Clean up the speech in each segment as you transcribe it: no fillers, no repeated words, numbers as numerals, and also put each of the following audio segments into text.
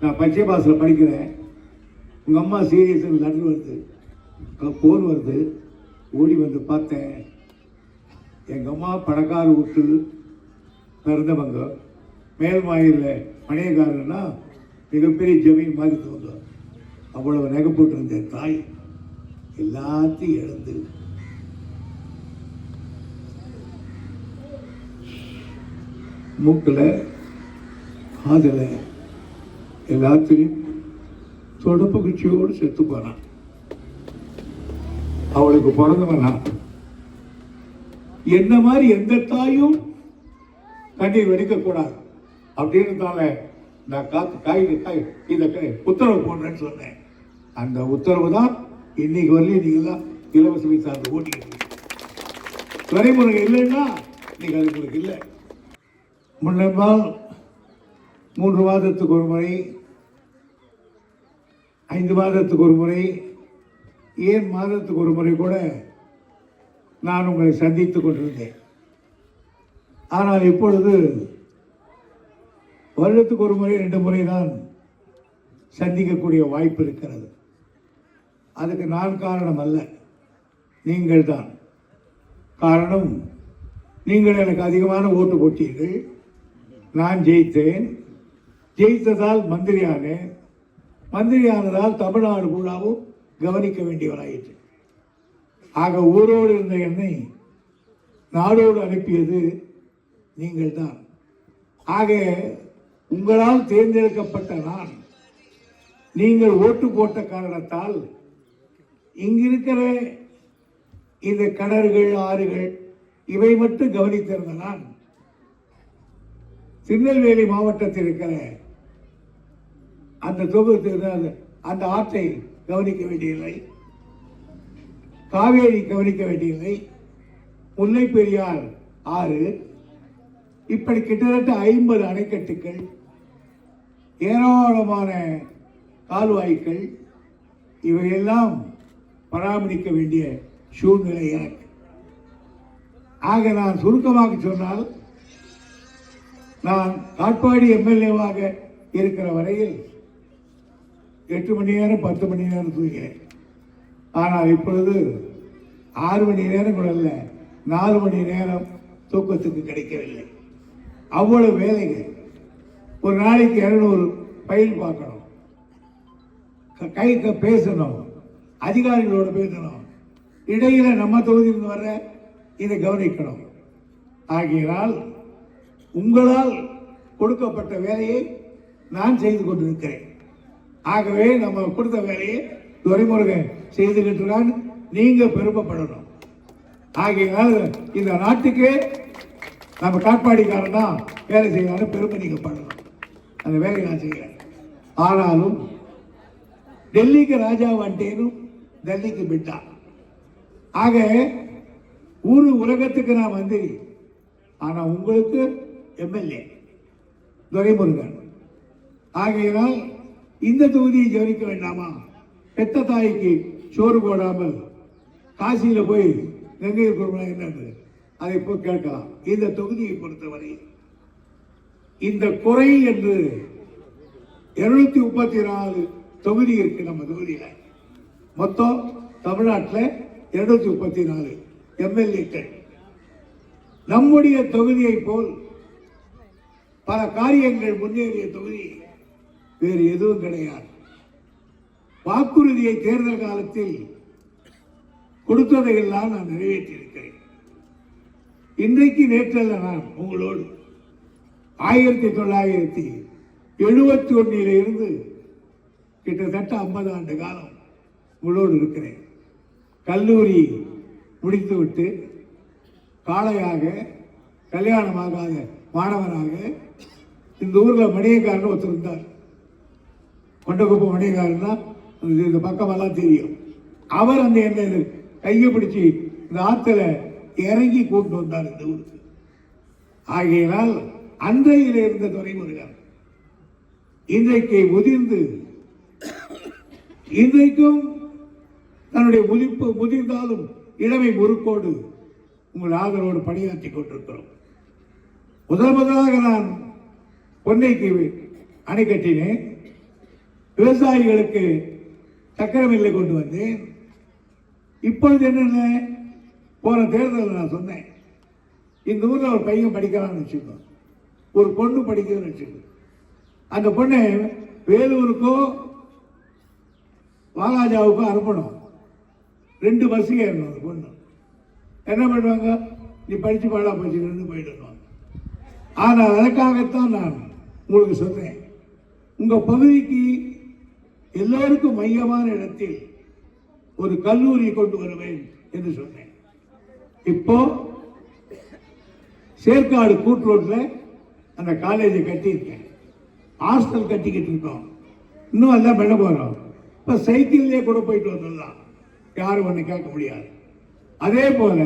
நான் பச்சை பாஸில் படிக்கிறேன், உங்கள் அம்மா சீரியஸ் லெட்டர் வருது, ஃபோன் வருது. ஓடி வந்து பார்த்தேன், எங்கள் அம்மா பணக்கார விட்டு பிறந்தவங்க, மேல்மாயில் மணியக்காரன்னா மிகப்பெரிய ஜமீன் மாதிரி தோன்றும். அவ்வளவு நகை போட்டிருந்த தாய் எல்லாத்தையும் இழந்து மூக்கில் காதில் எல்லாத்தையும் தொடப்பு குச்சியோடு செத்து போனான். அவளுக்கு பிறந்தவனா என்ன மாதிரி எந்த தாயும் கண்ணீர் வெடிக்கக்கூடாது அப்படின்றதால நான் இதை உத்தரவு போடுறேன்னு சொன்னேன். அந்த உத்தரவு தான் இன்னைக்கு வரலையும் நீங்களாம் இலவச மின்சாரத்தை ஓட்டிக்கிட்டு துறைமுறை இல்லைன்னா இன்னைக்கு அது உங்களுக்கு இல்லை. முன்னெல்லாம் 3 மாதத்துக்கு ஒரு முறை, 5 மாதத்துக்கு ஒரு முறை, 7 மாதத்துக்கு ஒரு முறை கூட நான் உங்களை சந்தித்துக் கொண்டிருந்தேன். ஆனால் இப்பொழுது வருடத்துக்கு ஒரு முறை 2 முறை தான் சந்திக்கக்கூடிய வாய்ப்பு இருக்கிறது. அதுக்கு நான் காரணம் அல்ல, நீங்கள் தான் காரணம். நீங்கள் எனக்கு அதிகமான ஓட்டு போட்டீர்கள், நான் ஜெயித்தேன். ஜெயித்ததால் மந்திரியானேன், மந்திரியானதால் தமிழ்நாடு பூராவும் கவனிக்க வேண்டியவராயிற்று. ஆக ஊரோடு இருந்த என்னை நாடோடு அனுப்பியது நீங்கள் தான். ஆக உங்களால் தேர்ந்தெடுக்கப்பட்ட நான், நீங்கள் ஓட்டு போட்ட காரணத்தால் இங்கிருக்கிற இந்த கிணறுகள், ஆறுகள் இவை மட்டும் கவனித்திருந்த நான் திருநெல்வேலி மாவட்டத்தில் இருக்கிற அந்த அந்த ஆற்றை கவனிக்க வேண்டியதில்லை, காவேரி கவனிக்க வேண்டியதில்லை, முல்லை பெரியார் ஆறு, இப்படி கிட்டத்தட்ட 50 அணைக்கட்டுகள், ஏராளமான கால்வாய்கள் இவையெல்லாம் பராமரிக்க வேண்டிய சூழ்நிலை எனக்கு. ஆக நான் சுருக்கமாக சொன்னால், நான் காட்பாடி எம்எல்ஏவாக இருக்கிற வரையில் 8 மணி நேரம் 10 மணி நேரம் தூங்கினேன். ஆனால் இப்பொழுது 6 மணி நேரம் கூட இல்லை, 4 மணி நேரம் தூக்கத்துக்கு கிடைக்கவில்லை. அவ்வளவு வேலைகள். ஒரு நாளைக்கு 200 ஃபைல் பார்க்கணும், கைக்கு பேசணும், அதிகாரிகளோடு பேசணும், இடையில நம்ம தொகுதியில் வர இதை கவனிக்கணும். ஆகையினால் உங்களால் கொடுக்கப்பட்ட வேலையை நான் செய்து கொண்டிருக்கிறேன். ஆகவே நம்ம கொடுத்த வேலையை துரைமுருகன் செய்துகிட்டு நீங்க பெருமைப்படணும். ஆகையினால் இந்த நாட்டுக்கே நம்ம காட்பாடிக்காரன் தான் வேலை செய்யறாரு, பெருமை நீங்க பண்ணணும். அந்த வேலையை நான் செய்கிறேன். ஆனாலும் டெல்லிக்கு ராஜா வந்துட்டேனும் டெல்லிக்கு பிட்டா. ஆக ஊரு உலகத்துக்கு நான் மந்திரி, ஆனா உங்களுக்கு எம்எல்ஏ துரைமுருகன். ஆகையினால் இந்த தொகுதியை கவனிக்க வேண்டாமா? பெத்த தாய்க்கு சோறு போடாமல் காசியில போய் கங்கை என்னது அதை போய் கேட்கலாம். இந்த தொகுதியை பொறுத்தவரை இந்த குறை என்று 234 தொகுதி இருக்கு. நம்ம தொகுதியில மொத்தம் தமிழ்நாட்டில் 234 எம்எல்ஏக்கள். நம்முடைய தொகுதியை போல் பல காரியங்கள் முன்னேறிய தொகுதி வேறு எதுவும் கிடையாது. வாக்குறுதியை தேர்தல் காலத்தில் கொடுத்ததையெல்லாம் நான் நிறைவேற்றியிருக்கிறேன். இன்றைக்கு நேற்றல்ல நான் உங்களோடு 1971 இருந்து கிட்டத்தட்ட 50 ஆண்டு காலம் உங்களோடு இருக்கிறேன். கல்லூரி முடித்துவிட்டு காளையாக, கல்யாணமாகாத மாணவனாக இந்த ஊரில் மணியக்காரன் ஒருத்தர் இருந்தார். கொண்டகுப்பம் மணியக்காரன் தான் இந்த பக்கமெல்லாம் தெரியும். அவர் அந்த என்ன கையை பிடிச்சி இந்த ஆற்றுல இறங்கி கூட்டு வந்தார் இந்த ஊருக்கு. ஆகையினால் அன்றையில் இருந்த துரைமுருகன் இன்றைக்கு முதிர்ந்து, இன்றைக்கும் தன்னுடைய முதிர்ந்தாலும் இளமை முறுக்கோடு உங்கள் ஆதரவோடு பணியாற்றி கொண்டிருக்கிறோம். முதலாக நான் பொன்னைக்கு அணை கட்டினேன். விவசாயிகளுக்கு சக்கரை மில்லை கொண்டு வந்தேன். இப்பொழுது என்னென்ன, போன தேர்தலில் நான் சொன்னேன், இந்த ஊரில் ஒரு பையன் படிக்கிறான்னு வச்சுக்கோ, ஒரு பொண்ணு படிக்கிறதுன்னு வச்சுக்கோ, அந்த பொண்ணை வேலூருக்கோ வாலாஜாவுக்கோ அனுப்பணும். 2 பஸ் ஏறணும். அந்த பொண்ணு என்ன பண்ணுவாங்க, நீ படித்து பாடா போச்சுன்னு போயிடுவாங்க. ஆனால் அதற்காகத்தான் நான் உங்களுக்கு சொன்னேன், உங்கள் பகுதிக்கு எல்லோருக்கும் மையமான இடத்தில் ஒரு கல்லூரி கொண்டு வருவேன் என்று சொன்னேன். இப்போ சேர்க்காடு கூட்டுரோட்ல அந்த காலேஜை கட்டியிருக்கேன், ஹாஸ்டல் கட்டிக்கிட்டு இருக்கோம். இன்னும் எல்லாம் பண்ண போறோம். இப்போ சைக்கிள்லேயே கூட போயிட்டு வந்துடலாம், யாரும் ஒன்று கேட்க முடியாது. அதே போல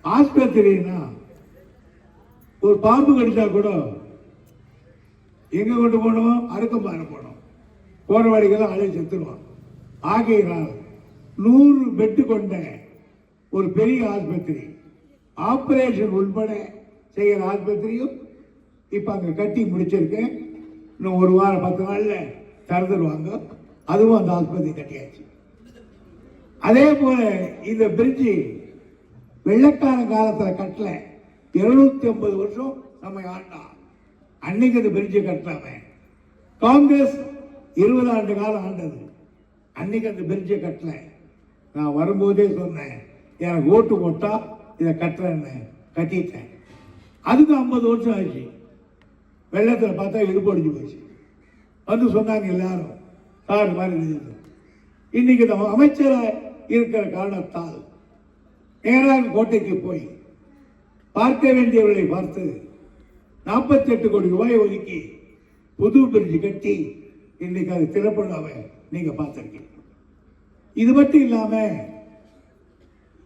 ஆஸ்பத்திரினா ஒரு பாம்பு கடிச்சா கூட எங்க கொண்டு போனோம், அறுக்கம்பாறை போனோம், போற வழிகள்லாம் அழைய செத்துடுவோம். ஆகையினால் 100 பெட்டு கொண்ட ஒரு பெரிய ஆஸ்பத்திரி, ஆபரேஷன் உள்பட செய்கிற ஆஸ்பத்திரியும் இப்ப அங்க கட்டி முடிச்சிருக்கேன். இன்னும் 1 வாரம் 10 நாள்ல திறந்துடுவாங்க. அதுவும் அந்த ஆஸ்பத்திரி கட்டியாச்சு. அதே போல இந்த பிரிட்ஜி வெள்ளக்கார காலத்தில் கட்டல, 250 வருஷம் நம்ம ஆண்டா. அன்னைக்கு அந்த பிரிட்ஜை கட்டலாம, காங்கிரஸ் 20 ஆண்டு காலம் ஆண்டது, அன்னைக்கு அந்த பிரிட்ஜை கட்டல. நான் வரும்போதே சொன்னேன், எனக்கு ஓட்டு போட்டா இதை கட்டுறேன்னு, கட்டிட்டேன். அதுக்கு 50 வருஷம் ஆச்சு. வெள்ளத்தில் பார்த்தா இடுப்பு அடிஞ்சு போச்சு. வந்து சொன்னாங்க எல்லாரும், சார் மாதிரி இருந்தது. இன்னைக்கு நம்ம அமைச்சராக இருக்கிற காரணத்தால் நேராக கோட்டைக்கு போய் பார்க்க வேண்டியவர்களை பார்த்து 48 கோடி ரூபாய் ஒதுக்கி புது பிரிட்ஜ் கட்டி இன்னைக்கு அது திறப்படாம நீங்க பார்த்திருக்கீங்க. இது மட்டும் இல்லாம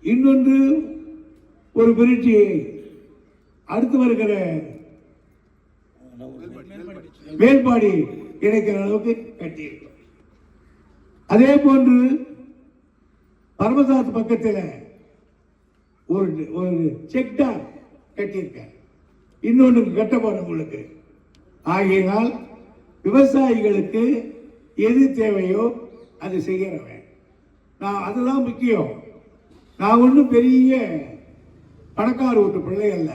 இன்னொன்று ஒரு பிரிட்ஜ் அடுத்து வருகிற மேல்பாடி இணைக்கிற அளவுக்கு கட்டியிருக்கோம். அதே போன்று பரமசாத் பக்கத்தில் ஒரு செக் டேம் கட்டியிருக்க, இன்னொன்று கட்ட போறோம் உங்களுக்கு. ஆகையினால் விவசாயிகளுக்கு எது தேவையோ அது செய்கிறவன் நான், அதுதான் முக்கியம். நான் ஒன்றும் பெரிய பணக்கார வீட்டு பிள்ளை அல்ல,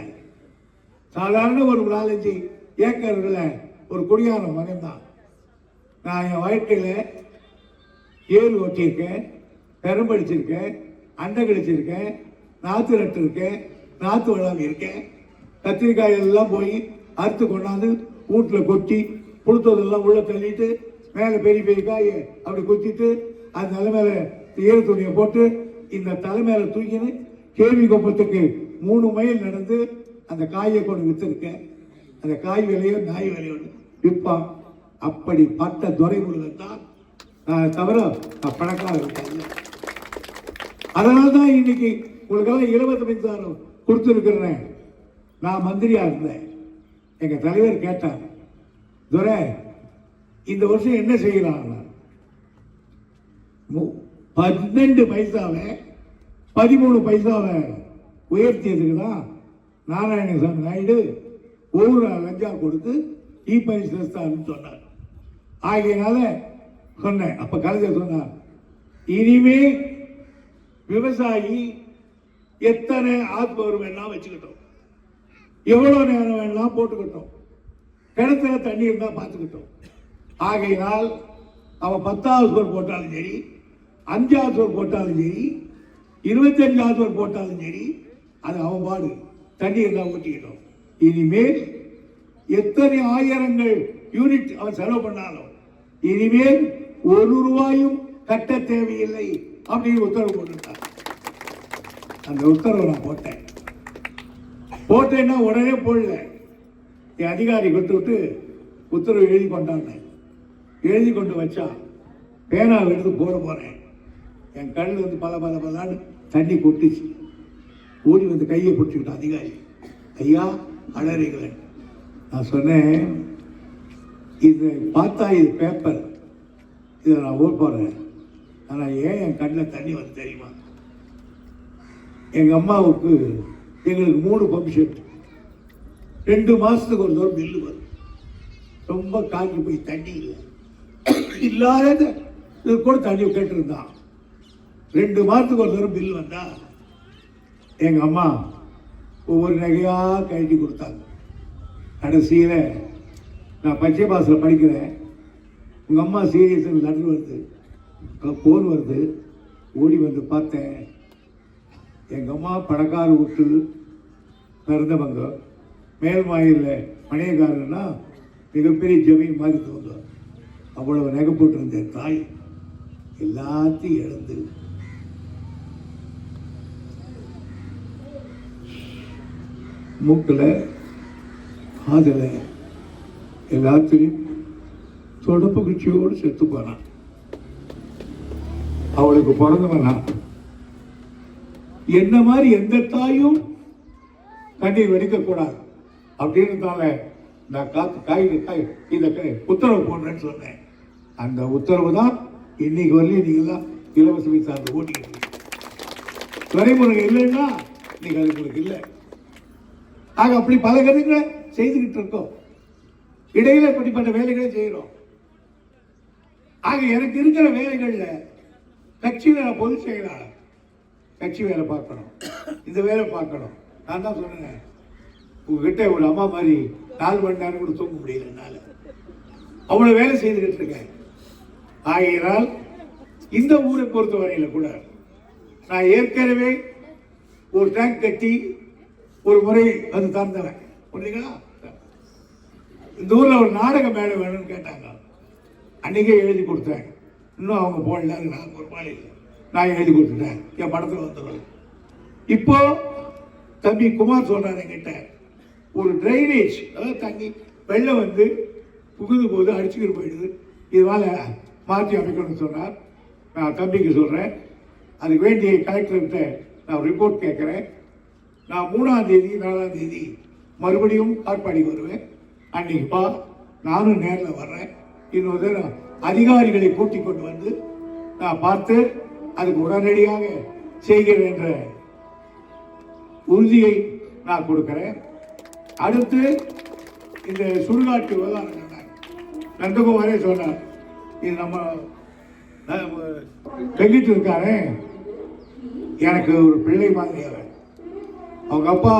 சாதாரண ஒரு 4-5 ஏக்கர்ல ஒரு குடியான மகன் தான். நான் என் வாழ்க்கையில் ஏறு ஓட்டியிருக்கேன், பெரும்படிச்சிருக்கேன், அண்டை கழிச்சிருக்கேன், நாற்று நட்டுருக்கேன், நாற்று வளம் இருக்கேன். கத்திரிக்காய் எல்லாம் போய் அறுத்து கொண்டாந்து வீட்டில் கொட்டி புழுத்ததெல்லாம் உள்ள தள்ளிட்டு மேலே பெரிய பெரிய காய் அப்படி குத்திட்டு அது தலைமையில ஈர துணியை போட்டு இந்த தலைமையில தூக்கின்னு கேள்வி கொப்பத்துக்கு 3 மைல் நடந்து அந்த காயை கொண்டு வித்துருக்கேன். அந்த காய் விலையோ நாய் விலையோ விற்பான். அப்படி பட்ட துறைமுருகன் தான் நான், தவிர பணக்காக இருக்கேன். அதனால தான் இன்னைக்கு உங்களுக்கெல்லாம் இலவச மின்சாரம் கொடுத்துருக்கிறேன். நான் மந்திரியா இருந்தேன், எங்க தலைவர் கேட்டார், துரை இந்த வருஷம் என்ன செய்யலாம்? 12 பைசாவை 13 பைசாவை உயர்த்தியதுக்கு தான் நாராயணசாமி நாயுடு ஒவ்வொரு லஞ்சா கொடுத்து இ-பைசான்னு சொன்னார். ஆகையினால சொன்னேன், அப்ப கலைஞர் சொன்னார், இனிமே விவசாயி எத்தனை ஆத்மவர் வேணா வச்சுக்கிட்டோம், எவ்வளவு நேரம் வேணா போட்டுக்கிட்டோம், கிணத்துல தண்ணி இருந்தா பார்த்துக்கிட்டோம். ஆகையினால் அவன் 10வது சோர் போட்டாலும் சரி, 5வது சோர் போட்டாலும் சரி, 25வது சோர் போட்டாலும் சரி, அது அவன் பாடு, தண்ணி இருந்தா ஊட்டிக்கிட்டோம். இனிமேல் எத்தனை ஆயிரங்கள் யூனிட் அவன் செலவு பண்ணாலும் இனிமேல் 1 ரூபாயும் கட்ட தேவையில்லை அப்படின்னு உத்தரவு போட்டுட்டார். அந்த உத்தரவு நான் போட்டேன்னா உடனே போடல, என் அதிகாரி கொடுத்து விட்டு உத்தரவு எழுதி கொண்டாங்க. எழுதி கொண்டு வச்சா பேனாவை எடுத்து போறேன், என் கண்ணு வந்து பல தண்ணி கொட்டிச்சு. ஓடி வந்து கையை பிடிச்சிக்கிட்ட அதிகாரி, ஐயா அழறீங்களே. நான் சொன்னேன், இது பார்த்தா இது பேப்பர், இதை நான் ஓட் போடுறேன், ஆனால் ஏன் என் கண்ணில் தண்ணி வந்து தெரியுமா? எங்கள் அம்மாவுக்கு எங்களுக்கு 3 பம்பு செட், 2 மாதத்துக்கு ஒரு தூரம் பில்லு வரும். ரொம்ப காஞ்சி போய் தண்ணி இல்லை. இல்லாத இது கூட தண்ணி கேட்டுருந்தான். 2 மாதத்துக்கு ஒரு தரம் பில் வந்தா எங்க அம்மா ஒவ்வொரு நகையா கழட்டி கொடுத்தாங்க. கடைசியில் நான் பச்சை பாசில் படிக்கிறேன். உங்க அம்மா சீரியஸ் லெட்டர் வருது, போன் வருது. ஓடி வந்து பார்த்தேன். எங்க அம்மா பணக்கார விட்டு பிறந்தவங்க, மேல்மாயில் மணியக்காரன்னா மிகப்பெரிய ஜமீன் மாதிரி தோணும். அவ்வளவு நகை போட்டிருந்த தாய் எல்லாத்தையும் இழந்து மூக்கில் காதில் எல்லாத்தையும் தொடப்பு குச்சியோடு செத்து போனான். அவளுக்கு பிறந்தவனா என்ன மாதிரி எந்த தாயும் கண்ணீர் வெடிக்கக்கூடாது அப்படின்றதால நான் இந்த உத்தரவு போடுறேன்னு சொன்னேன். அந்த உத்தரவு தான் இன்னைக்கு வரலையும் நீங்களாம் இலவச மின்சாரத்தை ஓட்டிக்கிட்டு துறைமுறை இல்லைன்னா இன்னைக்கு அது உங்களுக்கு இல்லை. ஆக அப்படி பல கதைகளை செய்துக்கிட்டு இருக்கோம். இடையில இப்படிப்பட்ட வேலைகளை செய்யறோம். ஆக எனக்கு இருக்கிற வேலைகள்ல கட்சியில நான் பொதுச் செயலாளர், கட்சி வேலை பார்க்கணும், இந்த வேலை பார்க்கணும். நான் தான் சொன்னேன், உங்ககிட்ட ஒரு அம்மா மாதிரி 4 மணி நேரம் கூட தூங்க முடியல என்னால. அவ்வளவு வேலை செய்துகிட்டு இருக்கேன். ஆகையினால் இந்த ஊரை பொறுத்தவரையில கூட நான் ஏற்கனவே ஒரு டேங்க் கட்டி ஒரு முறை அது தந்தவன். புரியுதுங்களா? இந்த ஊர்ல ஒரு நாடக மேடை வேணும்னு கேட்டாங்க. அன்னைக்கே எழுதி கொடுத்தேன். இன்னும் அவங்க போடல, நான் ஒரு பாடி நான் எழுதி கொடுத்துட்டேன். என் படத்தில் வந்துடுவேன். இப்போ தம்பி குமார் சொல்றாரு என்கிட்ட, ஒரு டிரைனேஜ், அதாவது தண்ணி வெள்ளம் வந்து புகுந்து போது அடிச்சுக்கிட்டு போயிடுது, இதனால மாற்றி அமைக்கணும்னு சொன்னார். நான் தம்பிக்கு சொல்றேன், அதுக்கு வேண்டிய கலெக்டர்கிட்ட நான் ரிப்போர்ட் கேட்குறேன். நான் 3ஆம் தேதி 4ஆம் தேதி மறுபடியும் காட்பாடிக்கு வருவேன். அன்னைக்குப்பா நானும் நேரில் வர்றேன். இன்னொரு அதிகாரிகளை கூட்டிக் கொண்டு வந்து நான் பார்த்து அதுக்கு உடனடியாக செய்கிறேன் என்ற உறுதியை நான் கொடுக்கிறேன். அடுத்து இந்த சுடுகாட்டு விவகாரம் நந்தகுமாரே சொன்னார், இது நம்ம கல்லிட்டு இருக்காரு, எனக்கு ஒரு பிள்ளை மாதிரி அவர். அவங்க அப்பா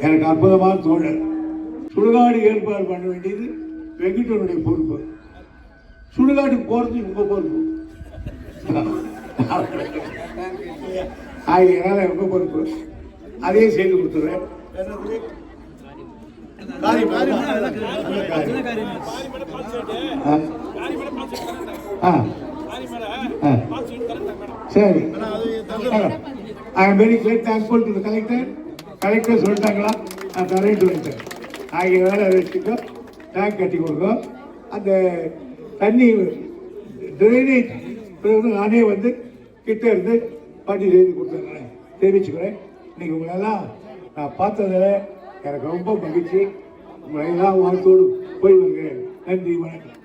எனக்கு அற்புதமான தோழர். சுடுகாடு ஏற்பாடு பண்ண வேண்டியது வெங்கடனுடைய பொறுப்பு. சுடுகாட்டுக்கு போறது உங்க பொறுப்பு. ஆகியனால உங்க பொறுப்பு. அதையே செய்து கொடுத்துறேன். சரி, I am very thankful to the collector. Collector சொல்லிட்டாங்களா, நான் தரேன் சொல்லிட்டேன். ஆகிய வேலை வச்சுக்கோ, டேங்க் கட்டி கொடுங்க. அந்த தண்ணி ட்ரைனேஜ் நானே வந்து கிட்ட இருந்து பாட்டி செய்து கொடுத்துருக்கிறேன், தெரிவிச்சுக்கிறேன். இன்னைக்கு உங்களெல்லாம் நான் பார்த்ததில் எனக்கு ரொம்ப மகிழ்ச்சி. உங்களை எல்லாம் வாழ்த்தோடு போய் வருகிறேன். நன்றி, வணக்கம்.